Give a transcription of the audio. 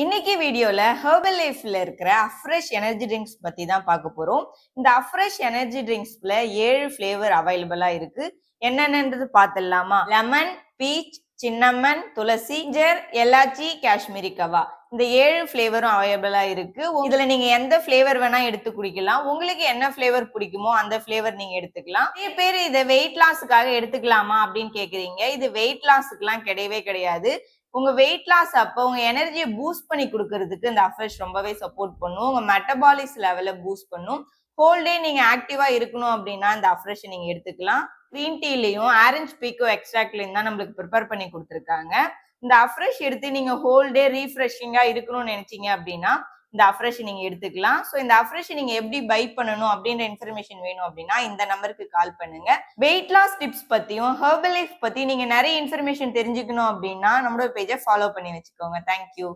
இன்னைக்கு வீடியோல ஹெர்பல் லைஃப்ல இருக்கிற அஃப்ரெஷ் எனர்ஜி ட்ரிங்க்ஸ் பத்தி தான் பார்க்க போறோம். இந்த அஃப்ரெஷ் எனர்ஜி ட்ரிங்க்ஸ்ல 7 ஃபிளேவர் அவைலபிளா இருக்கு. என்னென்னது பார்த்துடலாமா? லெமன், பீச், சின்னமன், துளசி, ஜிஞ்சர், எலாச்சி, காஷ்மீரி கவா. இந்த 7 ஃபிளேவரும் அவைலபிளா இருக்கு. இதுல நீங்க எந்த ஃபிளேவர் வேணா எடுத்து குடிக்கலாம். உங்களுக்கு என்ன ஃபிளேவர் பிடிக்குமோ அந்த ஃபிளேவர் நீங்க எடுத்துக்கலாம். நிறைய பேர் இதை வெயிட் லாஸ்க்காக எடுத்துக்கலாமா அப்படின்னு கேக்குறீங்க. இது வெயிட் லாஸ்க்குலாம் கிடையவே கிடையாது. உங்க வெயிட் லாஸ் அப்போ உங்க எனர்ஜியை பூஸ்ட் பண்ணி கொடுக்கறதுக்கு இந்த அஃப்ரெஷ் ரொம்பவே சப்போர்ட் பண்ணும். உங்க மெட்டபாலிஸ் லெவலை பூஸ்ட் பண்ணும். ஹோல் டே நீங்க ஆக்டிவா இருக்கணும் அப்படின்னா இந்த அஃப்ரெஷ் நீங்க எடுத்துக்கலாம். கிரீன் டீலையும் ஆரஞ்சு பீக்கோ எக்ஸ்ட்ராக்ட்லையும் தான் நம்மளுக்கு ப்ரிப்பேர் பண்ணி கொடுத்துருக்காங்க. இந்த அஃப்ரெஷ் எடுத்து நீங்க ஹோல் டே ரீஃப்ரெஷிங்கா இருக்கணும்னு நினைச்சீங்க அப்படின்னா இந்த அஃப்ரெஷ் நீங்க எடுத்துக்கலாம். ஸோ இந்த அஃப்ரெஷ் நீங்க எப்படி பை பண்ணணும் அப்படின்ற இன்ஃபர்மேஷன் வேணும் அப்படின்னா இந்த நம்பருக்கு கால் பண்ணுங்க. வெயிட் லாஸ் டிப்ஸ் பத்தியும் ஹெர்பல் லைஃப் பத்தி நீங்க நிறைய இன்ஃபர்மேஷன் தெரிஞ்சுக்கணும் அப்படின்னா நம்மளோட பேஜை ஃபாலோ பண்ணி வச்சுக்கோங்க. தேங்க்யூ.